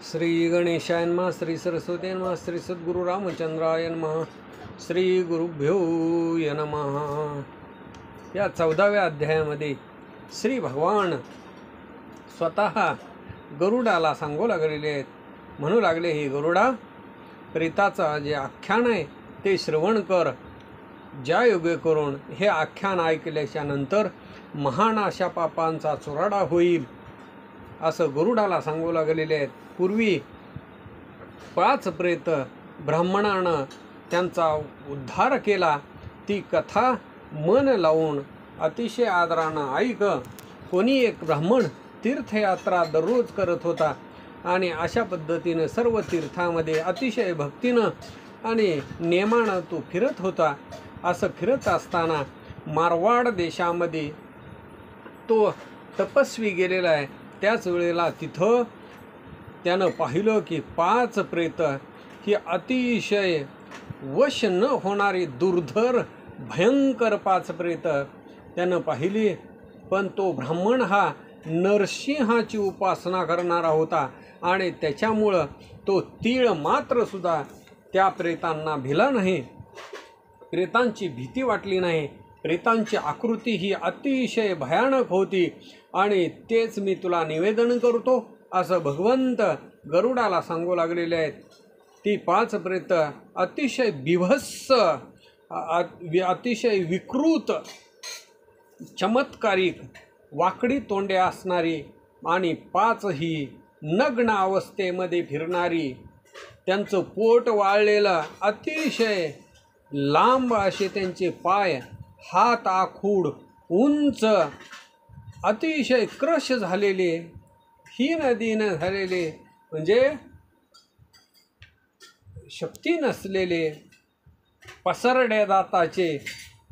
श्री गणेशाय नमः, श्री सरस्वती नमः, श्री सद्गुरु रामचंद्राय नमः, श्री गुरुभ्यो नमः। या 14व्या अध्यायामध्ये श्री भगवान स्वतः गरुडाला सांगू लागलेले आहेत. म्हणू लागले, हे गरुडा, प्रेताचा जे आख्यान आहे ते श्रवण कर. ज्या योगे करून हे आख्यान ऐकल्याच्या नंतर महान अशा पापांचा चुराडा होईल असं गरुडाला सांगू लागलेले आहेत. पूर्वी 5 प्रेत ब्राह्मणानं त्यांचा उद्धार केला. ती कथा मन लावून अतिशय आदरानं ऐक. कोणी एक ब्राह्मण तीर्थयात्रा दररोज करत होता आणि अशा पद्धतीनं सर्व तीर्थामध्ये अतिशय भक्तीनं आणि नेमानं तो फिरत होता. असं फिरत असताना मारवाड देशामध्ये तो तपस्वी गेलेला आहे. त्याच वेळेला तिथं त्यानं पाहिलं की 5 प्रेत ही अतिशय वश न होणारी दुर्धर भयंकर 5 प्रेत त्यानं पाहिली. पण तो ब्राह्मण हा नरसिंहाची उपासना करणारा होता आणि त्याच्यामुळं तो तीळ मात्र सुद्धा त्या प्रेतांना भिला नाही. प्रेतांची भीती वाटली नाही. प्रेतांची आकृती ही अतिशय भयानक होती आणि तेच मी तुला निवेदन करतो असं भगवंत गरुडाला सांगू लागलेले आहेत. ती 5 प्रेत अतिशय बिभत्स, अतिशय विकृत, चमत्कारिक, वाकडी तोंडे असणारी आणि 5 ही नग्न अवस्थेमध्ये फिरणारी, त्यांचं पोट वाळलेलं, अतिशय लांब असे त्यांचे पाय, हात आखूड, उंच, अतिशय क्रश झालेले, हीन झालेले, म्हणजे शक्ती नसलेले, पसरड्या दाताचे,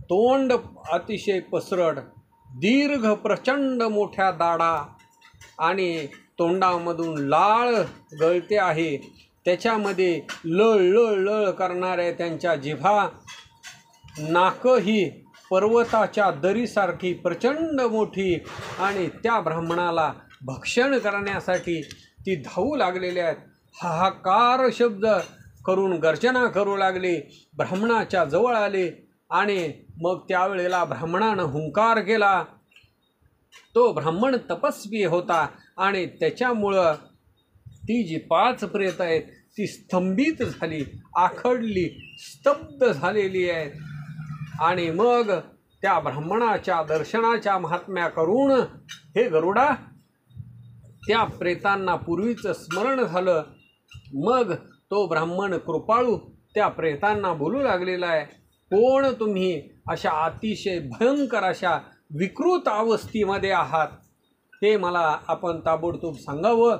तोंड अतिशय पसरड, दीर्घ प्रचंड मोठ्या दाढा आणि तोंडामधून लाळ गळते आहे. त्याच्यामध्ये लळ लळ लळ करणाऱ्या त्यांच्या जिभा, नाकं ही पर्वताच्या दरीसारखी प्रचंड मोठी आणि त्या ब्राह्मणाला भक्षण करण्यासाठी ती धावू लागलेले आहेत. हाहाकार शब्द करून गर्जना करू लागले. ब्राह्मणाच्या जवळ आले आणि मग त्यावेळेला ब्राह्मणानं हुंकार केला. तो ब्राह्मण तपस्वी होता आणि त्याच्यामुळं ती जी 5 प्रेत आहेत ती स्तंभित झाली, आखडली, स्तब्ध झालेली आहेत. आणि मग त्या ब्राह्मणाच्या दर्शनाच्या महात्म्या करून हे गरुडा, त्या प्रेतांना पूर्वीचं स्मरण झालं. मग तो ब्राह्मण कृपाळू त्या प्रेतांना बोलू लागलेला आहे, कोण तुम्ही अशा अतिशय भयंकर अशा विकृत अवस्थेमध्ये आहात ते मला आपण ताबडतोब सांगावं.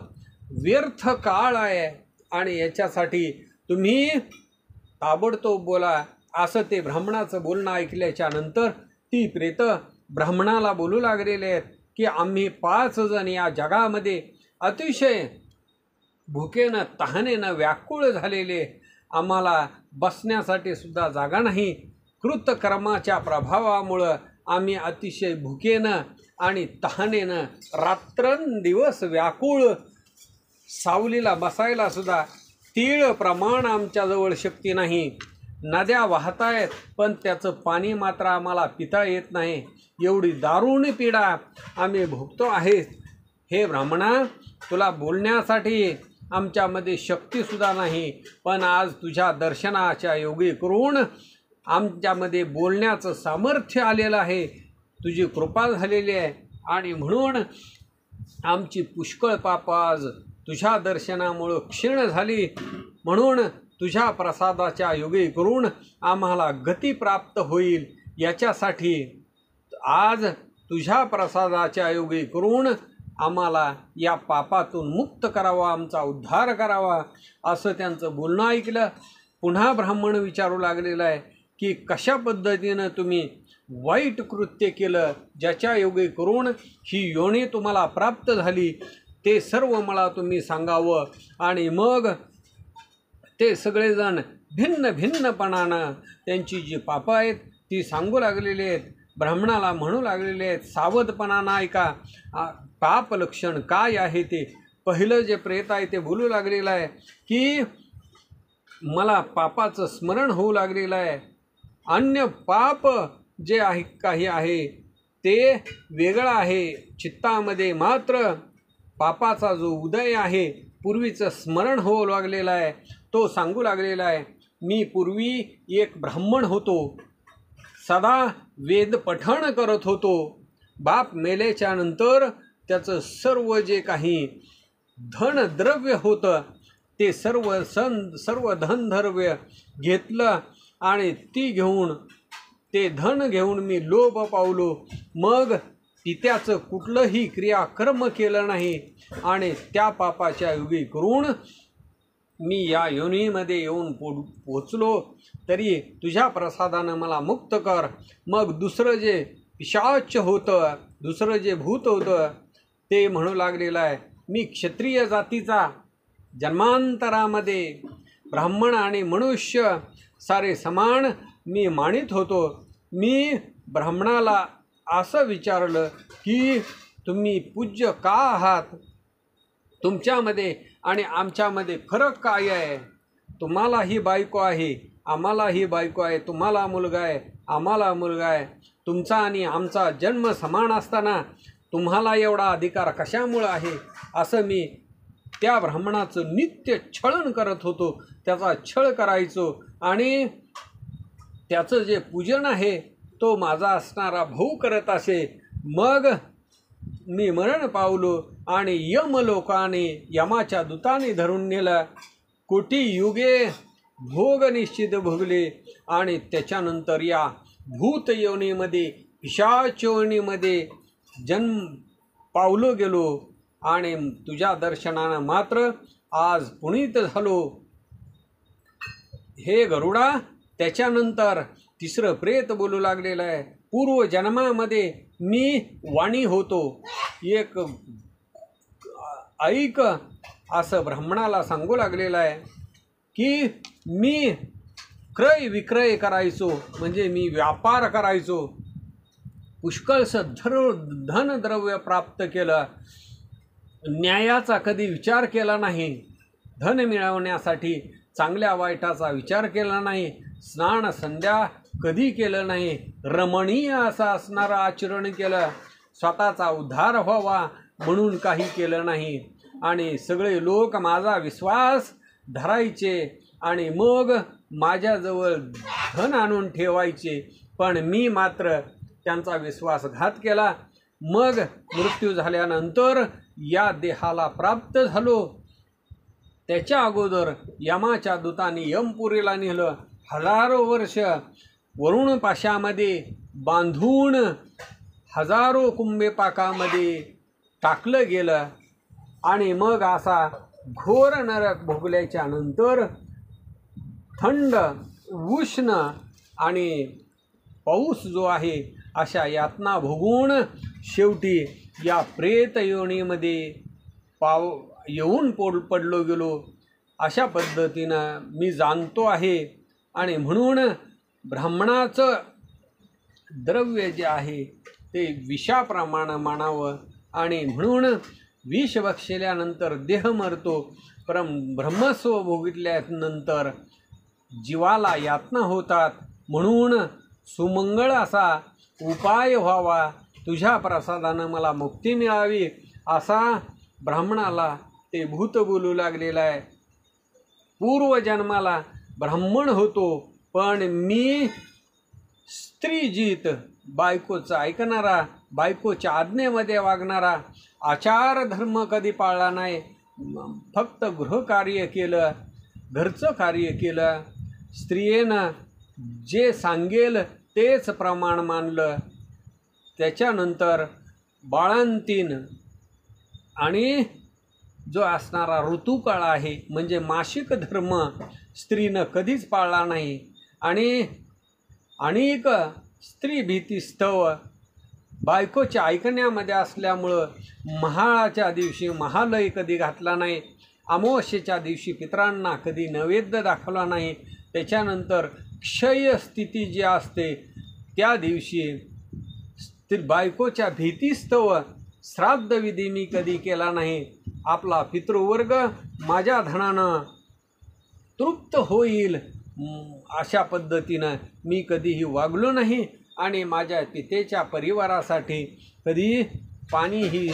व्यर्थ काळ आहे आणि याच्यासाठी तुम्ही ताबडतोब बोला. असं ते ब्राह्मणाचं बोलणं ऐकल्याच्या नंतर ती प्रेत ब्राह्मणाला बोलू लागलेले आहेत की आम्ही 5 जण या जगामध्ये अतिशय भुकेनं तहानेनं व्याकुळ झालेले, आम्हाला बसण्यासाठी सुद्धा जागा नाही. कृतकर्माच्या प्रभावामुळं आम्ही अतिशय भुकेनं आणि तहानेनं रात्रंदिवस व्याकुळ, सावलीला बसायला सुद्धा तीळ प्रमाण आमच्याजवळ शक्ती नाही. नद्या वाहत आहेत पण त्याचं पाणी मात्र आम्हाला पिता येत नाही. एवढी दारुण पीडा आम्ही भोगतो आहे. हे ब्राह्मणा, तुला बोलण्यासाठी आमच्यामध्ये शक्तीसुद्धा नाही, पण आज तुझ्या दर्शनाच्या योगी करून आमच्यामध्ये बोलण्याचं सामर्थ्य आलेलं आहे. तुझी कृपा झालेली आहे आणि म्हणून आमची पुष्कळ पापं आज तुझ्या दर्शनामुळं क्षीण झाली. म्हणून तुझ्या प्रसादाच्या योगी करून आम्हाला गती प्राप्त होईल, याच्यासाठी आज तुझ्या प्रसादाच्या योगी करून आम्हाला या पापातून मुक्त करावा, आमचा उद्धार करावा. असं त्यांचं बोलणं ऐकलं. पुन्हा ब्राह्मण विचारू लागलेला आहे की कशा पद्धतीनं तुम्ही वाईट कृत्य केलं, ज्याच्या योगी करून ही योनी तुम्हाला प्राप्त झाली, ते सर्व मला तुम्ही सांगावं. आणि मग ते सगळेजण भिन्न भिन्नपणानं त्यांची जी पापं आहेत ती सांगू लागलेली आहेत. ब्राह्मणाला म्हणू लागलेले आहेत, सावधपणानं ऐका, पाप लक्षण काय आहे ते पहिलं जे प्रेत आहे ते बोलू लागलेलं आहे की मला पापाचं स्मरण होऊ लागलेलं आहे. अन्य पाप जे आहे काही आहे ते वेगळं आहे. चित्तामध्ये मात्र पापाचा जो उदय आहे, पूर्वीचं स्मरण होऊ लागलेलं आहे. तो सांगू लागलेला आहे, मी पूर्वी एक ब्राह्मण होतो, सदा वेद पठण करत होतो. बाप मेल्याच्या नंतर त्याचं सर्व जे काही धनद्रव्य होतं ते सर्व धनद्रव्य घेतलं आणि ते धन घेऊन मी लोभ पावलो. मग पित्याचं कुठलंही क्रियाकर्म केलं नाही आणि त्या पापाच्या योगी करून मी या योनीमध्ये येऊन पोचलो. तरी तुझ्या प्रसादानं मला मुक्त कर. मग दुसरं जे पिशाच होतं, दुसरं जे भूत होतं ते म्हणू लागलेलं आहे, मी क्षत्रिय जातीचा जन्मांतरामध्ये ब्राह्मण आणि मनुष्य सारे समान मी मानित होतो. मी ब्राह्मणाला असं विचारलं की तुम्ही पूज्य का आहात, तुमच्यामध्ये आणि आमच्यामध्ये फरक काय आहे. तुम्हाला ही बायको आहे, आम्हाला ही बायको आहे. तुम्हाला मुलगा आहे, आम्हाला मुलगा आहे. तुमचा आणि आमचा जन्म समान असताना तुम्हाला एवढा अधिकार कशामुळं आहे. असं मी त्या ब्राह्मणाचं नित्य छळन करत होतो, त्याचा छळ करायचो आणि त्याचं जे पूजन आहे तो माझा असणारा भाऊ करत असे. मग मी मरण पावलो आणि यमलोकाने यमाच्या दूताने धरून नेलं. कोटी युगे भोग निश्चित भोगले आणि त्याच्यानंतर या भूत योनीमध्ये पिशाच योनीमध्ये जन्म पावलो गेलो आणि तुझ्या दर्शनानं मात्र आज पुनीत झालो. हे गरुडा, त्याच्यानंतर तिसरं प्रेत बोलू लागलेलं आहे, पूर्व जन्मामध्ये मी वाणी होतो. एक ऐक असं ब्राह्मणाला सांगू लागलेलं आहे की मी क्रय विक्रय करायचो, म्हणजे मी व्यापार करायचो. पुष्कळसं धनद्रव्य प्राप्त केलं. न्यायाचा कधी विचार केला नाही. धन मिळवण्यासाठी चांगल्या वाईटाचा विचार केला नाही. स्नान संध्या कधी केलं नाही. रमणीय असं असणारं आचरण केलं. स्वतःचा उद्धार व्हावा म्हणून काही केलं नाही. आणि सगळे लोक माझा विश्वास धरायचे आणि मग माझ्याजवळ धन आणून ठेवायचे, पण मी मात्र त्यांचा विश्वासघात केला. मग मृत्यू झाल्यानंतर या देहाला प्राप्त झालो. त्याच्या अगोदर यमाच्या दूताने यमपुरीला नेलं. हजारो वर्ष वरुण पाशामध्ये बांधून हजारो कुंभेपाकामध्ये टाकलं गेलं आणि मग असा घोर नरक भोगल्याच्या नंतर थंड, उष्ण आणि पाऊस जो आहे अशा यातना भोगून शेवटी या प्रेत योनीमध्ये येऊन पडलो गेलो. अशा पद्धतीनं मी जाणतो आहे. आणि म्हणून ब्राह्मणाचं द्रव्य जे आहे ते विषाप्रमाणे मानावं आणि म्हणून विष बक्षिल्यानंतर देह मरतो. ब्रह्मस्व भोगितल्यानंतर जीवाला यातना होतात. म्हणून सुमंगळ असा उपाय व्हावा, तुझ्या प्रसादानं मला मुक्ती मिळावी असा ब्राह्मणाला ते भूत बोलू लागलेलं आहे. पूर्वजन्माला ब्राह्मण होतो, पण मी स्त्रीजीत, बायकोचं ऐकणारा, बायकोच्या आज्ञेमध्ये वागणारा, आचार धर्म कधी पाळला नाही. फक्त गृहकार्य केलं, घरचं कार्य केलं. स्त्रियेनं जे सांगेल तेच प्रमाण मानलं. त्याच्यानंतर बाळंतीण आणि जो असणारा ऋतुकाळ आहे म्हणजे मासिक धर्म स्त्रीनं कधीच पाळला नाही. आणि अनेक स्त्री भीतीस्तव बायकोच्या ऐकण्यामध्ये असल्यामुळं महाळाच्या दिवशी महालय कधी घातला नाही. अमावस्येच्या दिवशी पितरांना कधी नैवेद्य दाखवला नाही. त्याच्यानंतर क्षय स्थिती जी असते त्या दिवशी बायकोच्या भीतीस्तव श्राद्धविधी मी कधी केला नाही. आपला पितृवर्ग माझ्या धनानं तृप्त होईल अशा पद्धतीनं मी कधीही वागलो नाही आणि माझ्या पितेच्या परिवारासाठी कधी पाणीही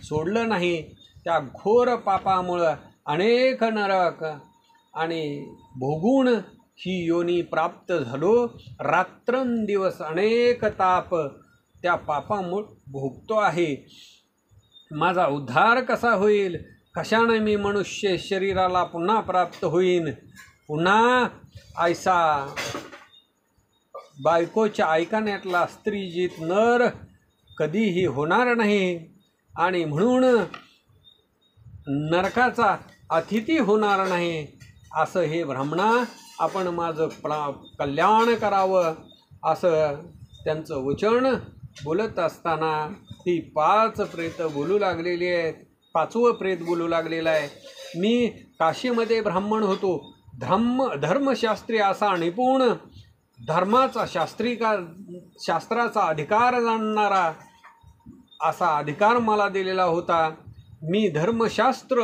सोडलं नाही. त्या घोर पापामुळं अनेक नरक आणि भोगून ही योनी प्राप्त झालो. रात्रंदिवस अनेक ताप त्या पापामुळे भोगतो आहे. माझा उद्धार कसा होईल? कशाने मी मनुष्य शरीराला पुन्हा प्राप्त होईन? पुन्हा ऐसा बायकोच्या ऐकण्यातला स्त्रीजित नर कधीही होणार नाही आणि म्हणून नरकाचा अतिथी होणार नाही. असं हे ब्राह्मणा, आपण माझं कल्याण करावं असं त्यांचं वचन बोलत असताना ती 5 प्रेत बोलू लागलेली आहेत. 5वं प्रेत बोलू लागलेलं आहे. मी काशीमध्ये ब्राह्मण होतो. धर्मशास्त्री असा निपुण, धर्माचा शास्त्राचा अधिकार जाणणारा असा अधिकार मला दिलेला होता. मी धर्मशास्त्र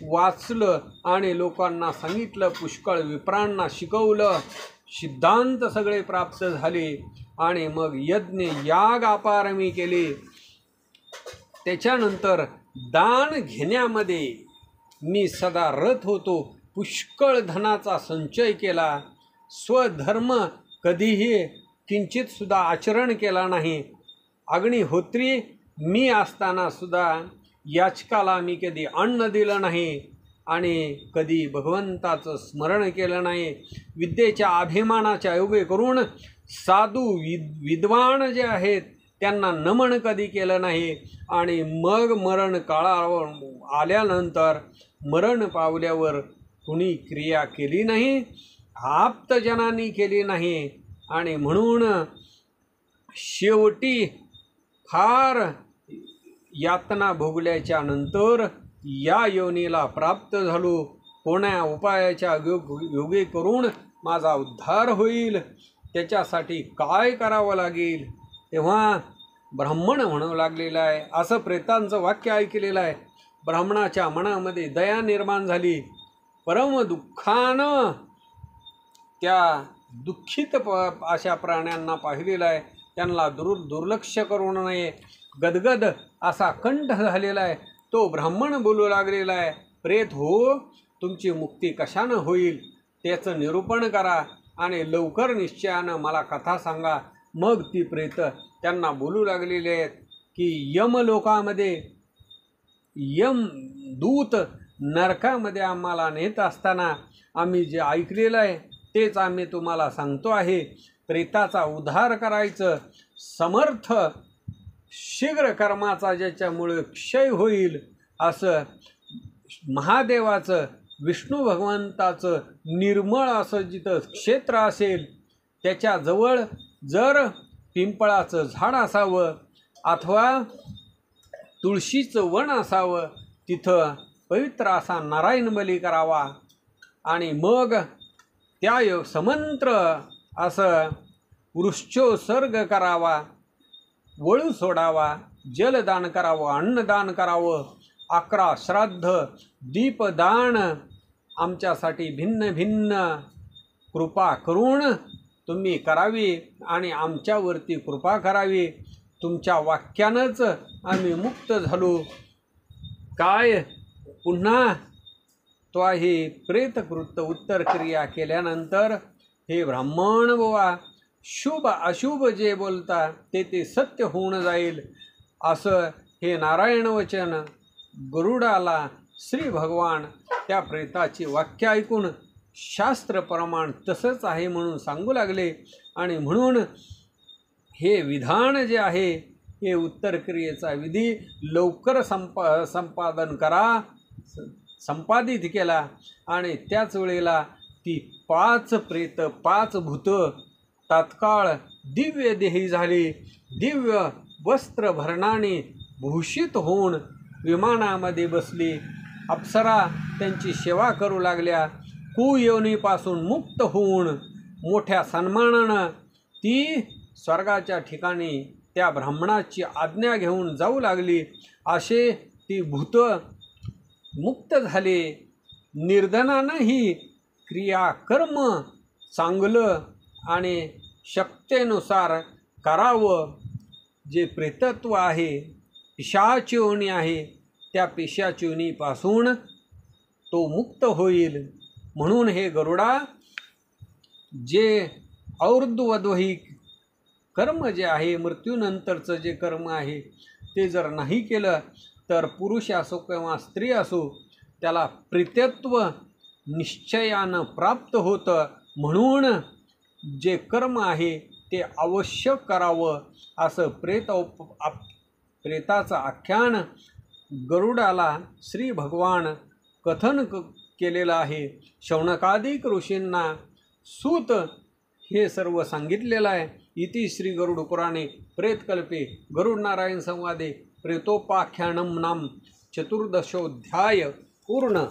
वाचलं आणि लोकांना सांगितलं, पुष्कळ विप्रांना शिकवलं, सिद्धांत सगळे प्राप्त झाले आणि मग यज्ञ याग अपार मी केले. त्याच्यानंतर दान घेण्यामध्ये मी सदा रत होतो. पुष्कळ धनाचा संचय केला. स्वधर्म कधीही किंचितसुद्धा आचरण केला नाही. अग्निहोत्री मी असताना सुद्धा याचकाला मी कधी अन्न दिलं नाही आणि कधी भगवंताचं स्मरण केलं नाही. विद्येच्या अभिमानाच्या योगे करून साधू विद्वान जे आहेत त्यांना नमन कधी केलं नाही. आणि मग मरण काळावर आल्यानंतर मरण पावल्यावर कुणी क्रिया केली नाही, आप्तजनांनी केली नाही. आणि म्हणून शेवटी फार यातना भोगल्याच्या नंतर या योनीला प्राप्त झालो. कोण्या उपायाच्या योगे करून माझा उद्धार होईल, त्याच्यासाठी काय करावं लागेल? तेव्हा ब्राह्मण म्हणू लागलेला आहे. असं प्रेतांचं वाक्य ऐकलेलं आहे. ब्राह्मणाच्या मनामध्ये दया निर्माण झाली. परम दुःखानं त्या दुःखित अशा प्राण्यांना पाहिलेलं आहे. त्यांना दुर्लक्ष करू नये. गदगद असा कंठ झालेला आहे. तो ब्राह्मण बोलू लागलेला आहे, प्रेत हो, तुमची मुक्ती कशानं होईल त्याचं निरूपण करा आणि लवकर निश्चयानं मला कथा सांगा. मग ती प्रेत त्यांना बोलू लागलेले आहेत की यमलोकामध्ये यमदूत नरकामध्ये आम्हाला नेत असताना आम्ही जे ऐकलेलं आहे तेच आम्ही तुम्हाला सांगतो आहे. प्रेताचा उद्धार करायचं समर्थ शीघ्र कर्माचा ज्याच्यामुळे क्षय होईल असं महादेवाचं, विष्णू भगवंताचं निर्मळ असं जिथं क्षेत्र असेल त्याच्याजवळ जर पिंपळाचं झाड असावं अथवा तुळशीचं वन असावं, तिथं पवित्र असा नारायण बली करावा आणि मग त्या समंत्र असं वृक्षोत्सर्ग करावा, वळू सोडावा, जलदान करावं, अन्नदान करावं, 11 श्राद्ध, दीपदान आमच्यासाठी भिन्न भिन्न कृपा करून तुम्ही करावी आणि आमच्यावरती कृपा करावी. तुमच्या वाक्यानंच आम्ही मुक्त झालो. काय पुन्हा तो आहे प्रेतकृत उत्तर क्रिया केल्यानंतर, हे ब्राह्मण बुवा, शुभ अशुभ जे बोलता ते सत्य होऊन जाईल असं हे नारायण वचन गरुडाला श्री भगवान त्या प्रेताची वाक्य ऐकून शास्त्र प्रमाण तसंच आहे म्हणून सांगू लागले. आणि म्हणून हे विधान जे आहे हे उत्तर क्रियेचा विधी लवकर संपादन करा, संपादित केला. आणि त्याच वेळेला ती 5 प्रेत 5 भूतं तात्काळ दिव्य देही झाली. दिव्य वस्त्रभरणाने भूषित होऊन विमानामध्ये बसली. अप्सरा त्यांची सेवा करू लागल्या. कुयोनीपासून मुक्त होऊन मोठ्या सन्मानानं ती स्वर्गाच्या ठिकाणी त्या ब्राह्मणाची आज्ञा घेऊन जाऊ लागली. असे ती भूतं मुक्त झाले. निर्धनानंही क्रियाकर्म चांगलं आणि शक्तेनुसार करावं. जे प्रेतत्व आहे, पिशाच योनी आहे, त्या पिशाच योनीपासून तो मुक्त होईल. म्हणून हे गरुडा, जे और्ध्वद्वैहिक कर्म जे आहे, मृत्यूनंतरचं जे कर्म आहे ते जर नाही केलं तर पुरुष असो किंवा स्त्री असो त्याला प्रेतत्व निश्चयानं प्राप्त होतं. म्हणून जे कर्म आहे ते अवश्य करावं असं प्रेताचं आख्यान गरुडाला श्री भगवान कथन केलेलं आहे. शौनकादिक ऋषींना सूत हे सर्व सांगितलेलं आहे. इति श्री गरुड पुराणे प्रेतकल्पे गरुड नारायण संवादे प्रेतोपाख्यानम नाम चतुर्दशोऽध्याय पूर्ण.